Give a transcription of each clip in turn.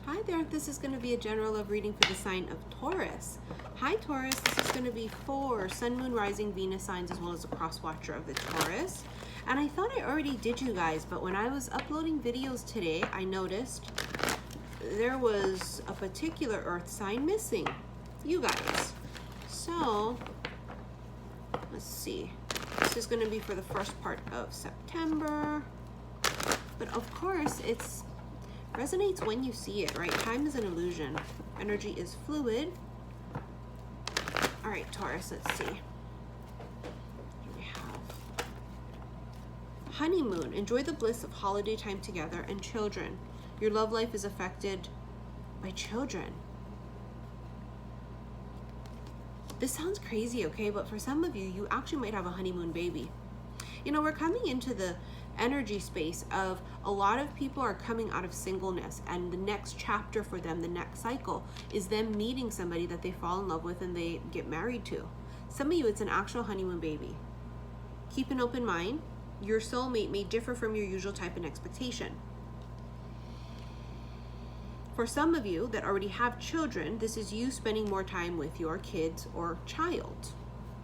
Hi there, this is going to be a general love reading for the sign of Taurus. Hi Taurus, this is going to be for Sun, Moon, Rising, Venus signs as well as a cross watcher of the Taurus. And I thought I already did, you guys, but when I was uploading videos today, I noticed there was a particular earth sign missing. You guys. So, let's see. This is going to be for the first part of September. But of course, it's resonates when you see it, right? Time is an illusion. Energy is fluid. All right, Taurus, let's see. Here we have honeymoon. Enjoy the bliss of holiday time together and children. Your love life is affected by children. This sounds crazy, okay? But for some of you, you actually might have a honeymoon baby. You know, we're coming into the energy space of a lot of people are coming out of singleness, and the next chapter for them, the next cycle, is them meeting somebody that they fall in love with and they get married to. Some of you, it's an actual honeymoon baby. Keep an open mind. Your soulmate may differ from your usual type and expectation. For some of you that already have children, this is you spending more time with your kids or child.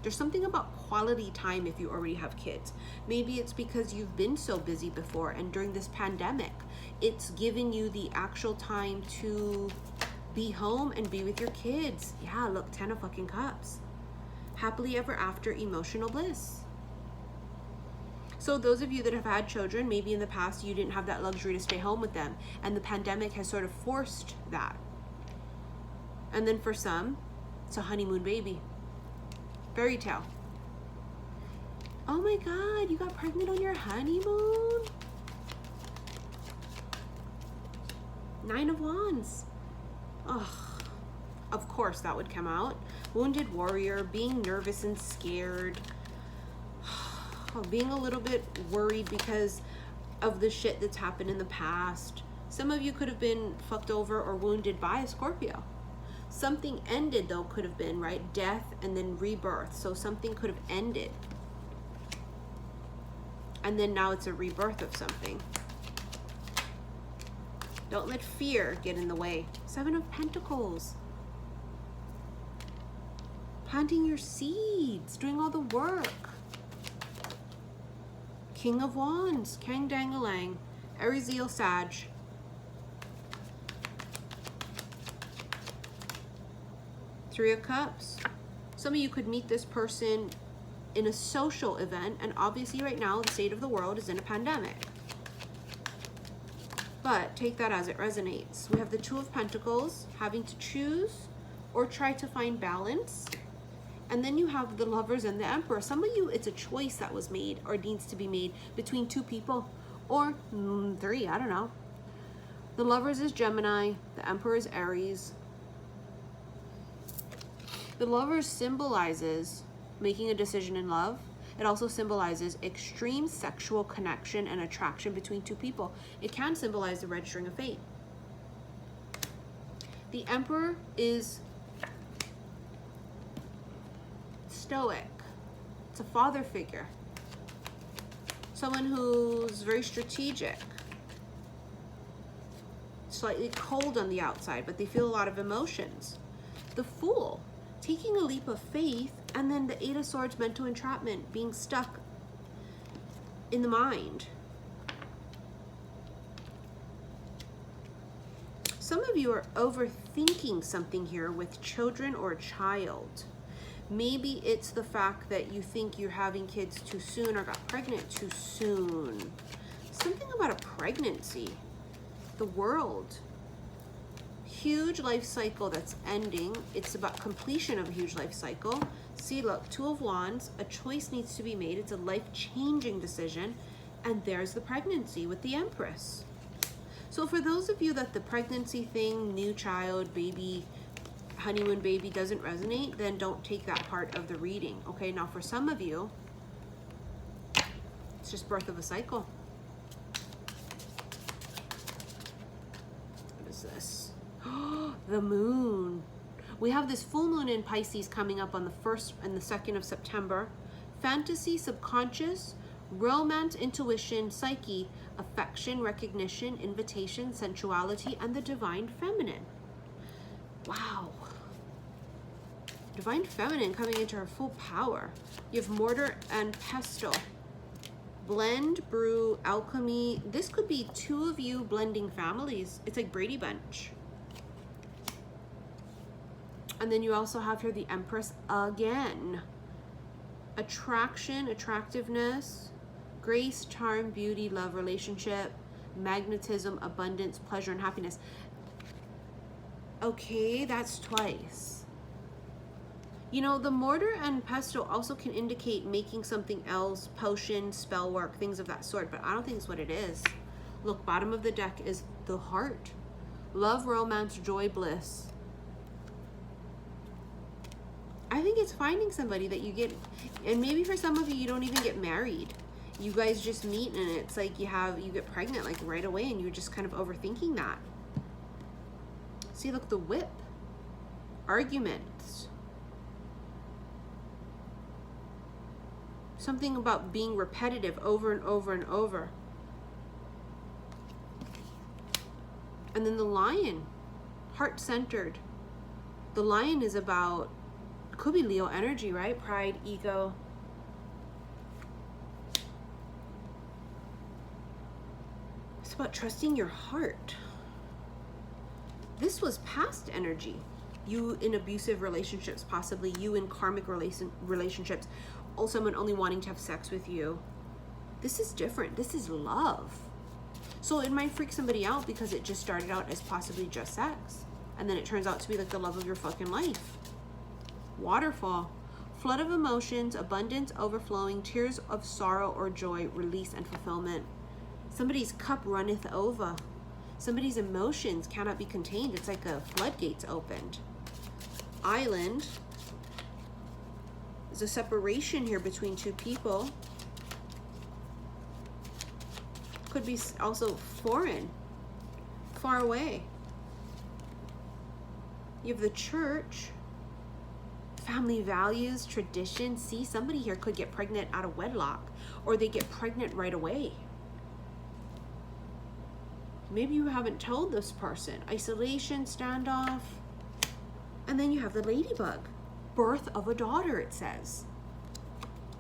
There's something about quality time if you already have kids. Maybe it's because you've been so busy before, and during this pandemic, it's giving you the actual time to be home and be with your kids. Yeah, look, 10 of fucking cups. Happily ever after, emotional bliss. So those of you that have had children, maybe in the past you didn't have that luxury to stay home with them, and the pandemic has sort of forced that. And then for some, it's a honeymoon baby. Fairy tale. Oh my God, you got pregnant on your honeymoon? 9 of Wands. Ugh. Of course that would come out. Wounded warrior, being nervous and scared. Being a little bit worried because of the shit that's happened in the past. Some of you could have been fucked over or wounded by a Scorpio. Something ended though, could have been, right? Death and then rebirth. So something could have ended. And then now it's a rebirth of something. Don't let fear get in the way. 7 of Pentacles. Planting your seeds, doing all the work. King of Wands, Kang Dangalang, Aries, Leo, Sag. Three of Cups. Some of you could meet this person in a social event, and obviously right now the state of the world is in a pandemic. But take that as it resonates. We have the 2 of Pentacles, having to choose or try to find balance. And then you have the Lovers and the Emperor. Some of you, it's a choice that was made or needs to be made between 2 people or 3, I don't know. The Lovers is Gemini, the Emperor is Aries. The Lovers symbolizes making a decision in love. It also symbolizes extreme sexual connection and attraction between 2 people. It can symbolize the registering of fate. The Emperor is stoic. It's a father figure. Someone who's very strategic. Slightly cold on the outside, but they feel a lot of emotions. The Fool, taking a leap of faith, and then the 8 of Swords, mental entrapment, being stuck in the mind. Some of you are overthinking something here with children or a child. Maybe it's the fact that you think you're having kids too soon or got pregnant too soon. Something about a pregnancy. The World. Huge life cycle that's ending. It's about completion of a huge life cycle. See, look, 2 of Wands. A choice needs to be made. It's a life-changing decision. And there's the pregnancy with the Empress. So for those of you that the pregnancy thing, new child, baby, honeymoon baby doesn't resonate, then don't take that part of the reading. Okay, now for some of you, it's just birth of a cycle. What is this? The Moon. We have this full moon in Pisces coming up on the 1st and the 2nd of September. Fantasy, subconscious, romance, intuition, psyche affection, recognition, invitation, sensuality, and the divine feminine. Wow. Divine feminine coming into her full power. You have mortar and pestle. Blend, brew, alchemy. This could be two of you blending families. It's like Brady Bunch. And then you also have here the Empress again. Attraction, attractiveness, grace, charm, beauty, love, relationship, magnetism, abundance, pleasure, and happiness. Okay, that's twice. You know, the mortar and pestle also can indicate making something else, potion, spell work, things of that sort, but I don't think it's what it is. Look, bottom of the deck is the heart. Love, romance, joy, bliss. I think it's finding somebody that you get, and maybe for some of you, you don't even get married. You guys just meet and it's like you get pregnant like right away and you're just kind of overthinking that. See, look, the whip. Arguments. Something about being repetitive over and over and over. And then the lion. Heart-centered. The lion is about, could be Leo energy, right? Pride, ego. It's about trusting your heart. This was past energy. You in abusive relationships, possibly. You in karmic relationships. Or someone only wanting to have sex with you. This is different. This is love. So it might freak somebody out because it just started out as possibly just sex. And then it turns out to be like the love of your fucking life. Waterfall. Flood of emotions, abundance, overflowing, tears of sorrow or joy, release and fulfillment. Somebody's cup runneth over. Somebody's emotions cannot be contained. It's like a floodgates opened. Island. There's a separation here between two people. Could be also foreign, far away. You have the church. Family values, tradition. See, somebody here could get pregnant out of wedlock, or they get pregnant right away. Maybe you haven't told this person. Isolation, standoff. And then you have the ladybug. Birth of a daughter, it says.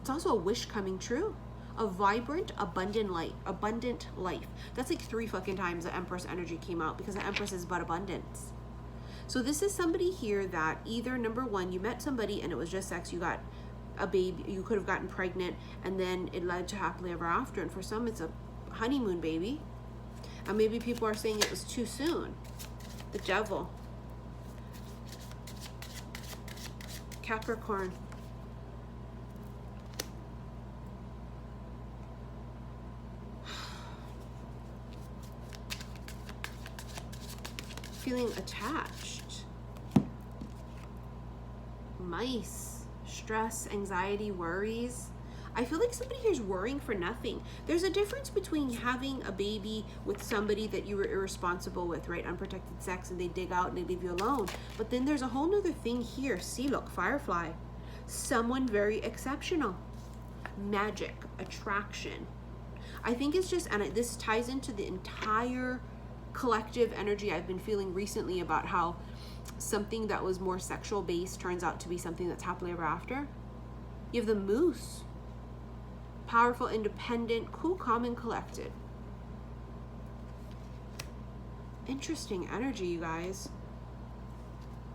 It's also a wish coming true. A vibrant, abundant life. That's like 3 fucking times the Empress energy came out, because the Empress is about abundance. So this is somebody here that either, number one, you met somebody and it was just sex, you got a baby, you could have gotten pregnant, and then it led to happily ever after. And for some, it's a honeymoon baby. And maybe people are saying it was too soon. The devil. Capricorn. Feeling attached. Mice. Stress, anxiety, worries. I feel like somebody here is worrying for nothing. There's a difference between having a baby with somebody that you were irresponsible with, right? Unprotected sex, and they dig out and they leave you alone. But then there's a whole nother thing here. See, look, firefly. Someone very exceptional. Magic, attraction. I think it's just, and this ties into the entire collective energy I've been feeling recently about how something that was more sexual based turns out to be something that's happily ever after. You have the moose. Powerful, independent, cool, calm, and collected. Interesting energy, you guys.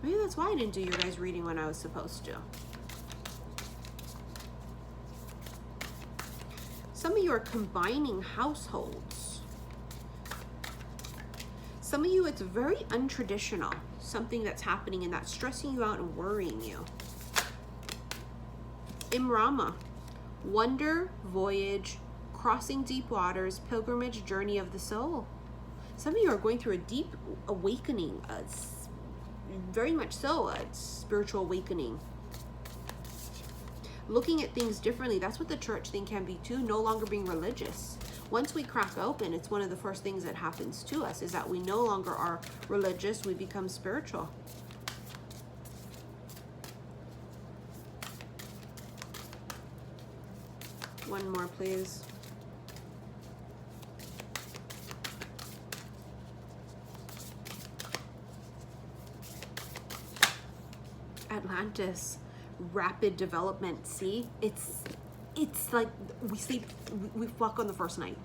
Maybe that's why I didn't do your guys' reading when I was supposed to. Some of you are combining households. Some of you, it's very untraditional. Something that's happening and that's stressing you out and worrying you. Imrama. Wonder, voyage, crossing deep waters, pilgrimage, journey of the soul. Some of you are going through a deep awakening, very much so, a spiritual awakening. Looking at things differently. That's what the church thing can be too, no longer being religious. Once we crack open, it's one of the first things that happens to us is that we no longer are religious, we become spiritual. One more, please. Atlantis, rapid development. See, it's like we fuck on the first night,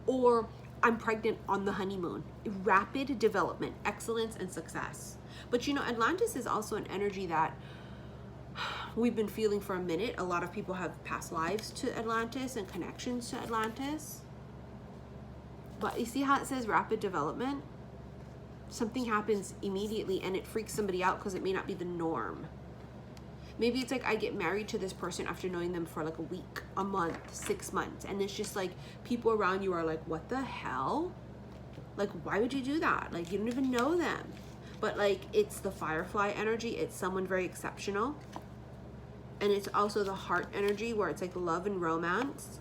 or I'm pregnant on the honeymoon. Rapid development, excellence, and success. But you know, Atlantis is also an energy that we've been feeling for a minute. A lot of people have past lives to Atlantis and connections to Atlantis. But you see how it says rapid development? Something happens immediately and it freaks somebody out because it may not be the norm. Maybe it's like I get married to this person after knowing them for like a week, a month, 6 months. And it's just like people around you are like, what the hell? Like, why would you do that? Like, you don't even know them. But like, it's the firefly energy. It's someone very exceptional. And it's also the heart energy where it's like love and romance.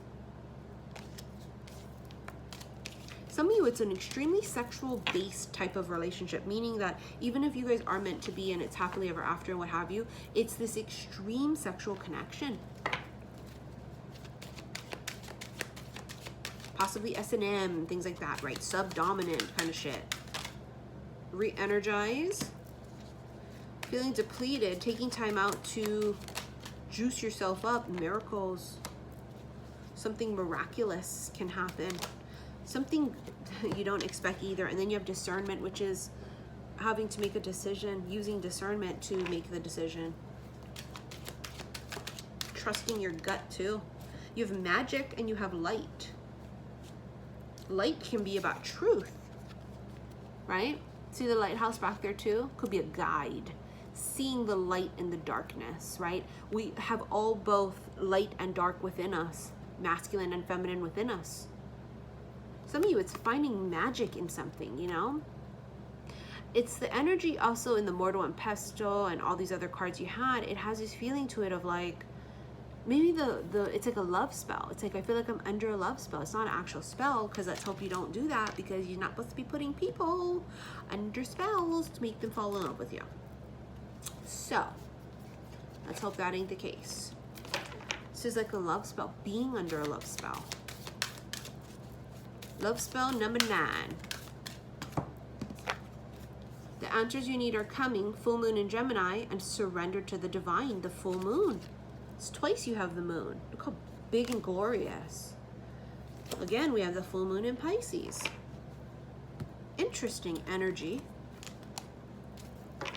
Some of you, it's an extremely sexual-based type of relationship, meaning that even if you guys are meant to be and it's happily ever after and what have you, it's this extreme sexual connection. Possibly S&M, things like that, right? Subdominant kind of shit. Re-energize. Feeling depleted, taking time out to juice yourself up. Miracles. Something miraculous can happen. Something you don't expect either. And then you have discernment, which is having to make a decision, using discernment to make the decision. Trusting your gut too. You have magic and you have light. Light can be about truth, right? See the lighthouse back there too? Could be a guide. Seeing the light in the darkness, right? We have all both light and dark within us, masculine and feminine within us. Some of you, it's finding magic in something, you know? It's the energy also in the Mortal and Pestle and all these other cards you had. It has this feeling to it of like, maybe it's like a love spell. It's like, I feel like I'm under a love spell. It's not an actual spell, because let's hope you don't do that, because you're not supposed to be putting people under spells to make them fall in love with you. So, let's hope that ain't the case. This is like a love spell, being under a love spell. Love spell number 9. The answers you need are coming. Full moon in Gemini and surrender to the divine. The full moon. It's twice you have the moon. Look how big and glorious. Again, we have the full moon in Pisces. Interesting energy.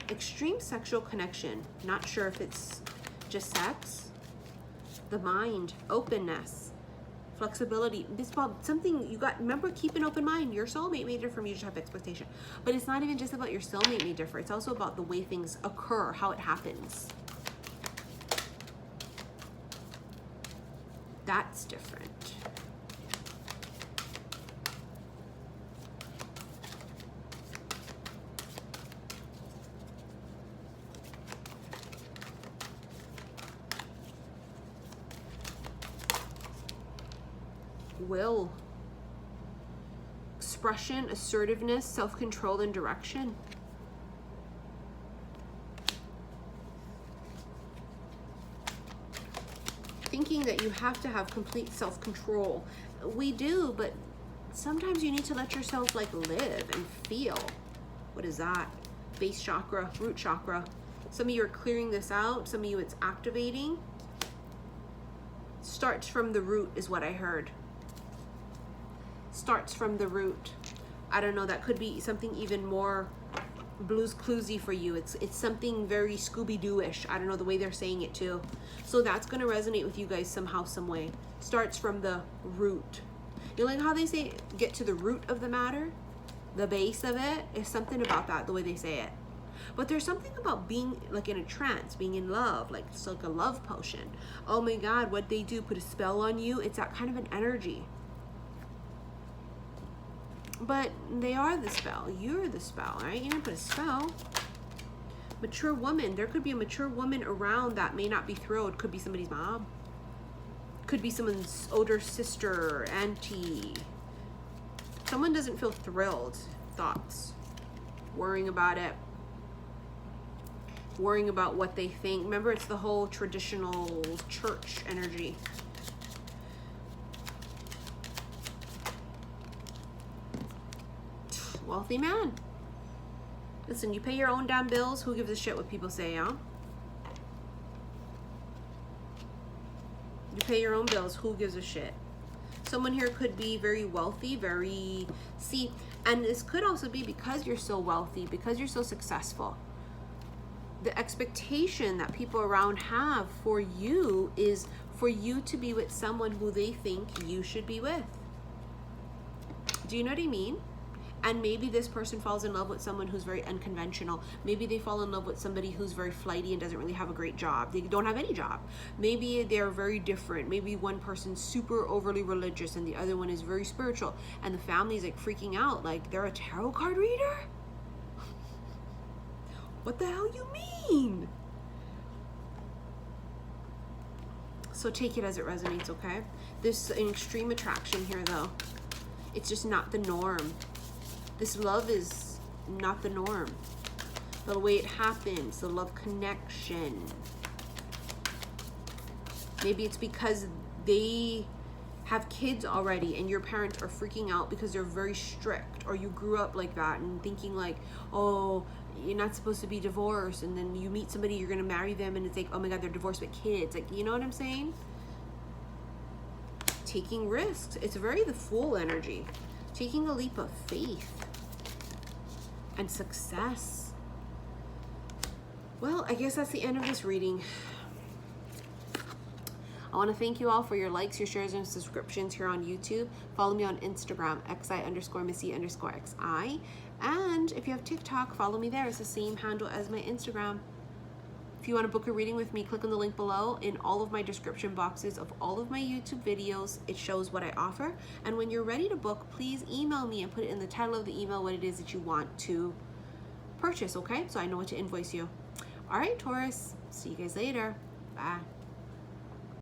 Extreme sexual connection. Not sure if it's just sex. The mind. Openness. Flexibility. This about something you got. Remember, keep an open mind. Your soulmate may differ from you, just have expectation. But it's not even just about your soulmate may differ. It's also about the way things occur, how it happens. That's different. Will. Expression, assertiveness, self-control, and direction. Thinking that you have to have complete self-control. We do, but sometimes you need to let yourself like live and feel. What is that? Base chakra, root chakra. Some of you are clearing this out. Some of you it's activating. Starts from the root is what I heard. Starts from the root. I don't know, that could be something even more Blue's Cluesy for you. It's something very Scooby-Doo-ish. I don't know, the way they're saying it too. So that's going to resonate with you guys somehow, some way. Starts from the root. You know, like how they say get to the root of the matter? The base of it is something about that, the way they say it. But there's something about being like in a trance, being in love, like it's like a love potion. Oh my God, what they do, put a spell on you. It's that kind of an energy. But they are the spell. You're the spell, right? You didn't put a spell. Mature woman. There could be a mature woman around that may not be thrilled. Could be somebody's mom. Could be someone's older sister, auntie. Someone doesn't feel thrilled. Thoughts. Worrying about it. Worrying about what they think. Remember, it's the whole traditional church energy. Wealthy man. Listen, you pay your own damn bills. Who gives a shit what people say, huh? You pay your own bills. Who gives a shit? Someone here could be very wealthy, see, and this could also be because you're so wealthy, because you're so successful. The expectation that people around have for you is for you to be with someone who they think you should be with. Do you know what I mean? And maybe this person falls in love with someone who's very unconventional. Maybe they fall in love with somebody who's very flighty and doesn't really have a great job. They don't have any job. Maybe they're very different. Maybe one person's super overly religious and the other one is very spiritual. And the family's like freaking out, like they're a tarot card reader? What the hell you mean? So take it as it resonates, okay? There's an extreme attraction here though. It's just not the norm. This love is not the norm. The way it happens, the love connection. Maybe it's because they have kids already and your parents are freaking out because they're very strict, or you grew up like that and thinking like, oh, you're not supposed to be divorced, and then you meet somebody, you're gonna marry them and it's like, oh my god, they're divorced with kids. Like, you know what I'm saying? Taking risks. It's very the Fool energy. Taking a leap of faith and success. Well, I guess that's the end of this reading. I want to thank you all for your likes, your shares, and subscriptions here on YouTube. Follow me on Instagram, xi_missy_xi. And if you have TikTok, follow me there. It's the same handle as my Instagram. If you want to book a reading with me, click on the link below. In all of my description boxes of all of my YouTube videos, it shows what I offer. And when you're ready to book, please email me and put it in the title of the email what it is that you want to purchase, okay? So I know what to invoice you. All right, Taurus. See you guys later. Bye.